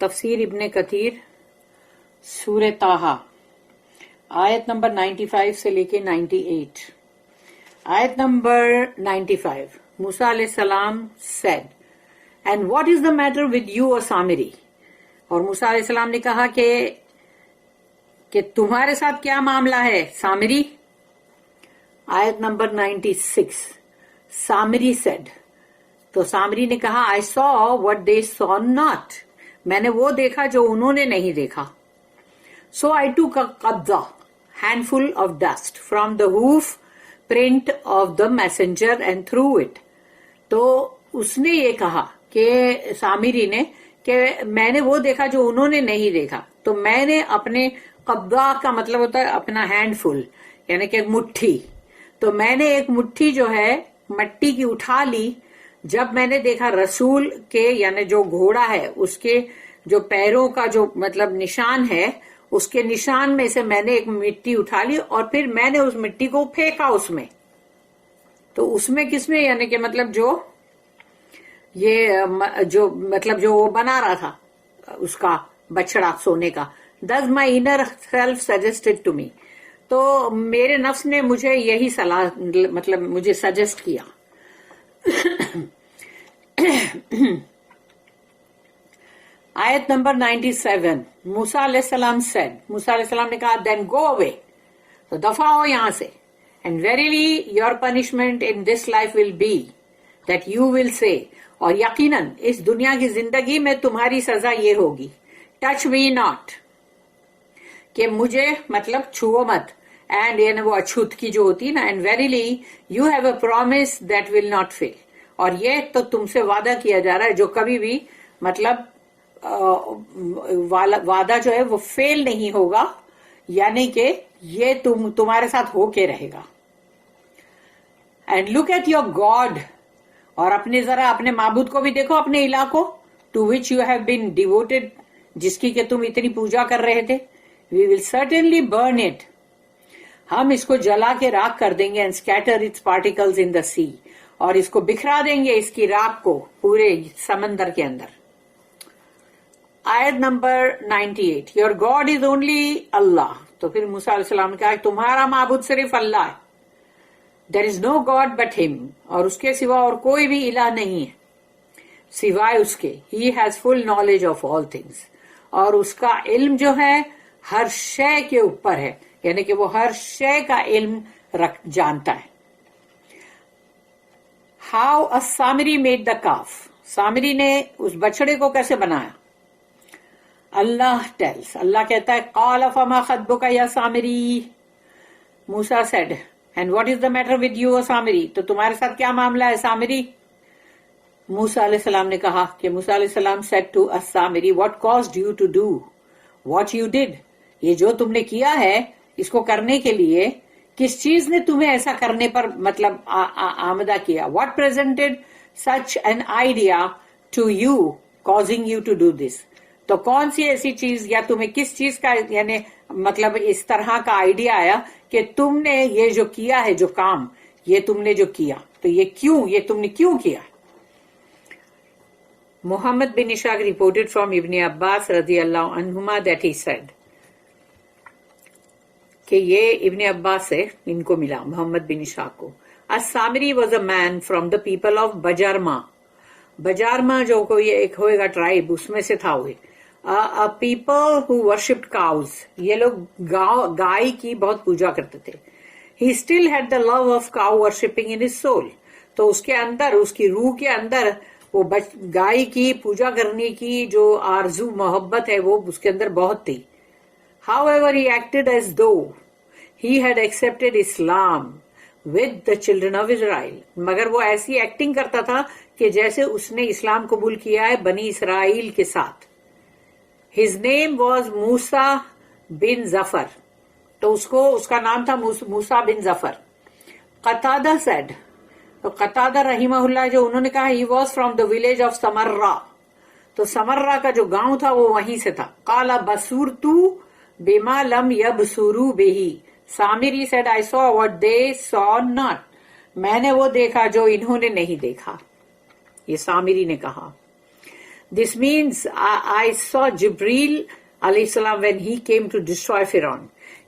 تفسیر ابن کثیر سورہ طٰہٰ آیت نمبر 95 سے لے کے 98. آیت نمبر 95. موسیٰ علیہ السلام said, and what is the matter with you, O Samiri? اور موسیٰ علیہ السلام نے کہا کہ تمہارے ساتھ کیا معاملہ ہے سامری. آیت نمبر 96. سامری said, تو سامری نے کہا I saw what they saw not. میں نے وہ دیکھا جو انہوں نے نہیں دیکھا. So I took a qabda, handful of dust, from the hoof print of the messenger and threw it. تو اس نے یہ کہا کہ سامری نے کہ میں نے وہ دیکھا جو انہوں نے نہیں دیکھا، تو میں نے اپنے قبضہ کا مطلب ہوتا ہے اپنا ہینڈ فل، یعنی کہ مٹھی، تو میں نے ایک مٹھی جو ہے مٹی کی اٹھا لی. جب میں نے دیکھا رسول کے یعنی جو گھوڑا ہے اس کے جو پیروں کا جو مطلب نشان ہے، اس کے نشان میں سے میں نے ایک مٹی اٹھا لی اور پھر میں نے اس مٹی کو پھینکا اس میں. تو اس میں کس میں یعنی کہ مطلب جو مطلب جو وہ بنا رہا تھا اس کا بچڑا سونے کا. Thus my inner self suggested to me. تو میرے نفس نے مجھے یہی صلاح مطلب مجھے سجیسٹ کیا. آیت نمبر 97. موسیٰ علیہ السلام said, موسیٰ علیہ السلام نے کہا then go away. تو دفع ہو یہاں سے. And verily your punishment in this life will be that you will say, اور یقیناً اس دنیا کی زندگی میں تمہاری سزا یہ ہوگی touch me not, کہ مجھے مطلب چھو مت. اینڈ یعنی وہ اچھوت کی جو ہوتی ہے نا. And verily you have a promise that will not fail, اور یہ تو تم سے وعدہ کیا جا رہا ہے جو کبھی بھی مطلب وعدہ جو ہے وہ فیل نہیں ہوگا, یعنی کہ یہ تمہارے ساتھ ہو کے رہے گا. And look at your God, اور اپنے ذرا اپنے معبود کو بھی دیکھو, اپنے الہ کو, to which you have been devoted, جس کی کہ تم اتنی پوجا کر رہے تھے. We will certainly burn it, ہم اس کو جلا کے راکھ کر دیں گے. And scatter its particles in the sea, اور اس کو بکھرا دیں گے اس کی راکھ کو پورے سمندر کے اندر. آیت نمبر 98. Your God is only Allah. تو پھر موسیٰ علیہ السلام نے کہا تمہارا معبود صرف اللہ ہے. دیر از نو گاڈ بٹ ہم, اور اس کے سوا اور کوئی بھی الہ نہیں ہے سوائے اس کے. He has full knowledge of all things, اور اس کا علم جو ہے ہر شے کے اوپر ہے, یعنی کہ وہ ہر شے کا علم جانتا ہے. How a Samiri made the کاف, سامری نے اس بچڑے کو کیسے بنایا. اللہ ٹیلس, اللہ کہتا ہے قال فما خطبک یا سامری. موسیٰ said, and what is the matter with you o سامری, تو تمہارے ساتھ کیا معاملہ ہے سامری. موسیٰ علیہ السلام نے کہا کہ موسیٰ علیہ السلام said to us Samiri, what caused you to do what you did, یہ جو تم نے کیا ہے اس کو کرنے کے لیے کس چیز نے تمہیں ایسا کرنے پر مطلب آمدہ کیا. what presented such an idea to you causing you to do this, تو کون سی ایسی چیز یا تمہیں کس چیز کا یعنی مطلب اس طرح کا آئیڈیا آیا کہ تم نے یہ جو کیا ہے جو کام یہ تم نے جو کیا, تو یہ تم نے کیوں کیا. محمد بن اشاق reported from ابن عباس رضی اللہ عنہما that he said, کہ یہ ابن عباس سے ان کو ملا محمد بن اشاق کو. السامری was a man from the people of بجارما, بجارما جو کوئی ایک ہوئے گا ٹرائب اس میں سے تھا ہوئے. A people who worshipped cows, یہ لوگ گائے کی بہت پوجا کرتے تھے. He still had the love of cow worshipping in his soul, تو اس کے اندر اس کی روح کے اندر وہ گائے کی پوجا کرنے کی جو آرزو محبت ہے وہ اس کے اندر بہت تھی. However, he acted as though he had accepted Islam with the children of Israel, مگر وہ ایسی ایکٹنگ کرتا تھا کہ جیسے اس نے اسلام قبول کیا ہے بنی اسرائیل کے ساتھ. His name was موسیٰ بن ظفر, تو اس کا نام تھا موسیٰ بن ظفر. قتادہ said, تو قتادہ رحمہ اللہ جو انہوں نے کہا he was from the village of Samra, تو سمرہ کا جو گاؤں تھا وہ وہیں سے تھا. قال بصرت بما لم يبصروا به, سامری said I saw what they saw not, میں نے وہ دیکھا جو انہوں نے نہیں دیکھا. یہ سامری نے کہا. This means I saw Jibreel alayhi salam when he came to destroy Firaun.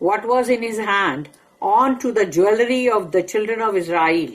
what was in his hand on to the jewelry of the children of Israel,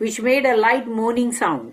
which made a light moaning sound,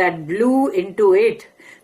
that blew into it,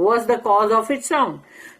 was the cause of its sound.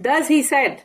Thus he said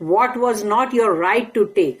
what was not your right to take,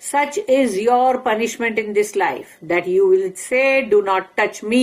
Such is your punishment in this life, that you will say, do not touch me.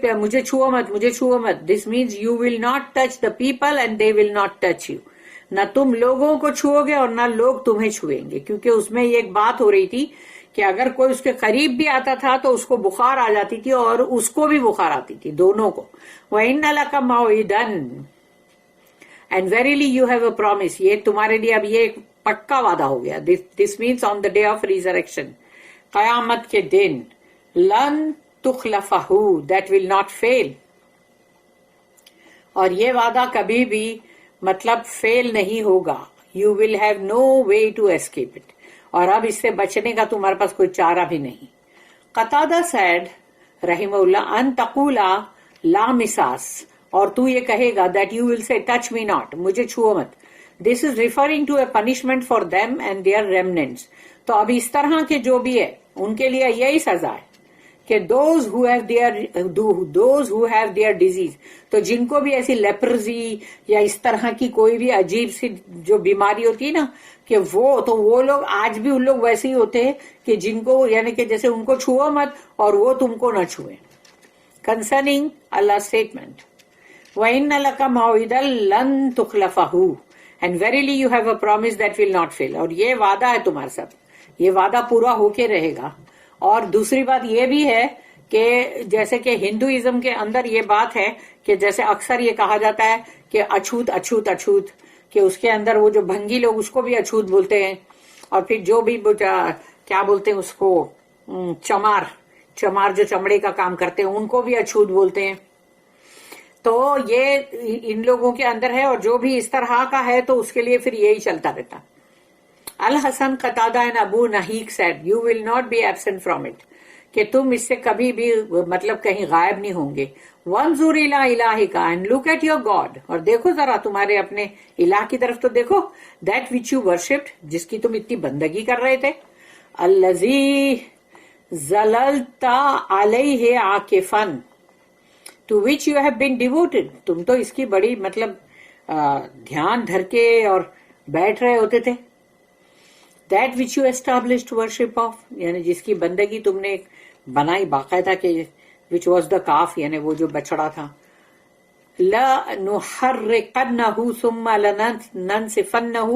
کہ مجھے چھوؤ مت، مجھے چھوؤ مت. This means you will not touch the people and they will not touch you. نہ تم لوگوں کو چھوؤ گے اور نہ لوگ تمہیں چھوئیں گے، کیونکہ اس میں یہ ایک بات ہو رہی تھی کہ اگر کوئی اس کے قریب بھی آتا تھا تو اس کو بخار آ جاتی تھی اور اس کو بھی بخار آتی تھی، دونوں کو. وَإِنَّ لَكَ مَوْعِدًا and verily you have a promise. یہ تمہارے لیے اب یہ ایک پکا وعدہ ہو گیا. This means on the day of resurrection, قیامت کے دن. لن تخلفہ، دیٹ ول ناٹ فیل. اور یہ وعدہ کبھی بھی مطلب فیل نہیں ہوگا. You will have no way to escape it. اور اب اس سے بچنے کا تمہارے پاس کوئی چارہ بھی نہیں. قتادہ سیڈ رحمہ اللہ ان تقولا لا مساس، اور تو یہ کہے گا دیٹ یو ول سے ٹچ می ناٹ، مجھے چھوؤ مت. This is referring to a punishment for them and their remnants. تو اب اس طرح کے جو بھی ہے ان کے لیے یہی سزا ہے کہ those who have their disease. تو جن کو بھی ایسی لیپرزی یا اس طرح کی کوئی بھی عجیب سی جو بیماری ہوتی ہے نا، کہ وہ لوگ آج بھی ان لوگ ویسے ہی ہوتے ہیں کہ جن کو یعنی کہ جیسے ان کو چھوؤ مت اور وہ تم کو نہ چھوئیں. کنسرننگ اللہ اسٹیٹمنٹ وَإِنَّ لَكَ مَوْعِدًا لَن تُخْلَفَهُ and verily you have a promise that will not fail. اور یہ وعدہ ہے تمہارا سب، یہ وعدہ پورا ہو کے رہے گا. اور دوسری بات یہ بھی ہے کہ جیسے کہ ہندوازم کے اندر یہ بات ہے کہ جیسے اکثر یہ کہا جاتا ہے کہ اچھوت اچھوت اچھوت، کہ اس کے اندر وہ جو بھنگی لوگ اس کو بھی اچھوت بولتے ہیں، اور پھر جو بھی کیا بولتے ہیں اس کو، چمار جو چمڑے کا کام کرتے ہیں ان کو بھی اچھوت بولتے ہیں. تو یہ ان لوگوں کے اندر ہے، اور جو بھی اس طرح کا ہے تو اس کے لیے پھر یہی چلتا رہتا. Al Hasan Qatada and Abu Nahik said you will not be absent from it, کہ تم اس سے کبھی بھی مطلب کہیں غائب نہیں ہوں گے. وانظر الی الہک and look at your God, اور دیکھو ذرا تمہارے اپنے الہ کی طرف تو دیکھو. دیٹ وچ یو ورشپڈ، جس کی تم اتنی بندگی کر رہے تھے. الذی ظللت علیہ عاکفا to which you have been devoted. تم تو اس کی بڑی مطلب دھیان دھر کے اور بیٹھ رہے ہوتے تھے. That which you established worship of، یعنی جس کی بندگی تم نے بنائی باقاعدہ، کہ which was the calf، یعنی وہ جو بچڑا تھا. لَنُحَرِّقَنَّهُ ثُمَّ لَنَنْسِفَنَّهُ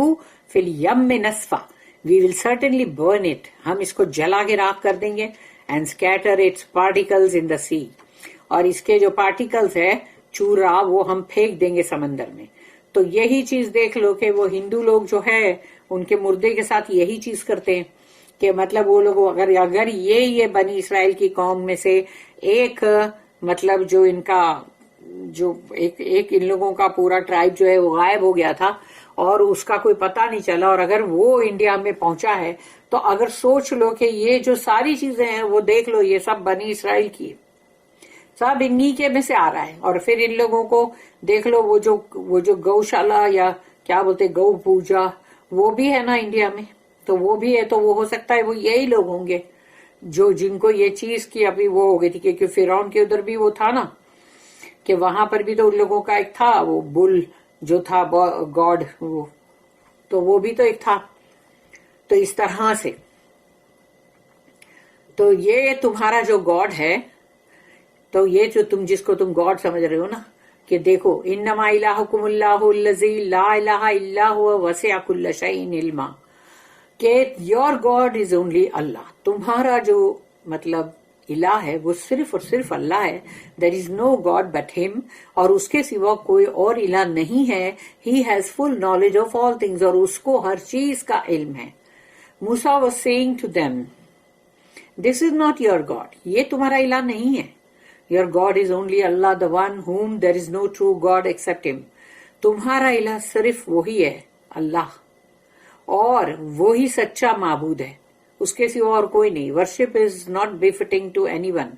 فِي الْيَمِّ نَسْفًا. We will certainly burn it. ہم اس کو جلا کے راکھ کر دیں گے. And scatter its particles in the sea. اور اس کے جو پارٹیکلز ہے چورا وہ ہم پھینک دیں گے سمندر میں. تو یہی چیز دیکھ لو کہ وہ ہندو لوگ جو ہے ان کے مردے کے ساتھ یہی چیز کرتے ہیں، کہ مطلب وہ لوگ اگر یہ بنی اسرائیل کی قوم میں سے ایک مطلب جو ان کا جو ایک ان لوگوں کا پورا ٹرائب جو ہے وہ غائب ہو گیا تھا اور اس کا کوئی پتہ نہیں چلا، اور اگر وہ انڈیا میں پہنچا ہے تو اگر سوچ لو کہ یہ جو ساری چیزیں ہیں وہ دیکھ لو یہ سب بنی اسرائیل کی، سب انہی کے میں سے آ رہا ہے. اور پھر ان لوگوں کو دیکھ لو وہ جو گوشالہ یا کیا بولتے گو پوجا وہ بھی ہے نا انڈیا میں، تو وہ بھی ہے. تو وہ ہو سکتا ہے وہ یہی لوگ ہوں گے جو جن کو یہ چیز کی ابھی وہ ہو گئی تھی، کیونکہ فرعون کے ادھر بھی وہ تھا نا، کہ وہاں پر بھی تو ان لوگوں کا ایک تھا وہ بل جو تھا گاڈ، وہ تو وہ بھی تو ایک تھا. تو اس طرح سے تو یہ تمہارا جو گاڈ ہے، تو یہ جو جس کو تم گاڈ سمجھ رہے ہو نا، کہ دیکھو انما الہکم اللہ الذی لا الہ الا هو وسع کل شیء علما، کہ یور گاڈ از اونلی اللہ. تمہارا جو مطلب الہ ہے وہ صرف اور صرف اللہ ہے. دیر از نو گاڈ بٹ ہم، اور اس کے سوا کوئی اور الہ نہیں ہے. He has full knowledge of all things, اور اس کو ہر چیز کا علم ہے. Musa was saying to them this is not your God, یہ تمہارا الہ نہیں ہے. Your God is only Allah, the one whom there is no true God except Him. تمہارا الہ صرف وہی ہے اللہ، اور وہی سچا معبود ہے، اس کے سوا اور کوئی نہیں. Worship is not befitting to anyone.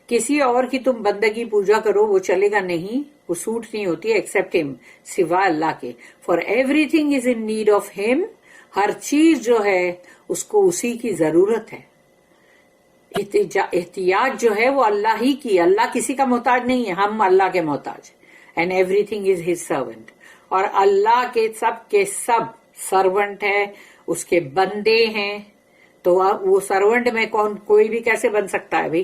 کسی اور کی تم بندگی پوجا کرو وہ چلے گا نہیں، وہ سوٹ نہیں ہوتی except Him، سوا اللہ کے. For everything is in need of Him. ہر چیز جو ہے اس کو اسی کی ضرورت ہے. احتیاج جو ہے وہ اللہ ہی کی، اللہ کسی کا محتاج نہیں ہے، ہم اللہ کے محتاج. And every thing is his servant, اور اللہ کے سب سرونٹ ہے، اس کے بندے ہیں. تو وہ سرونٹ میں کوئی بھی کیسے بن سکتا ہے بھائی؟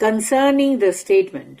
Concerning the statement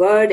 word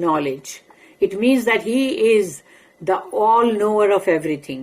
knowledge, it means that he is the all knower of everything,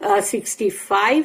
65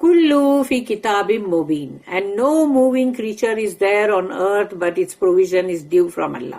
kullu fi kitabim mubin, and no moving creature is there on earth but its provision is due from Allah.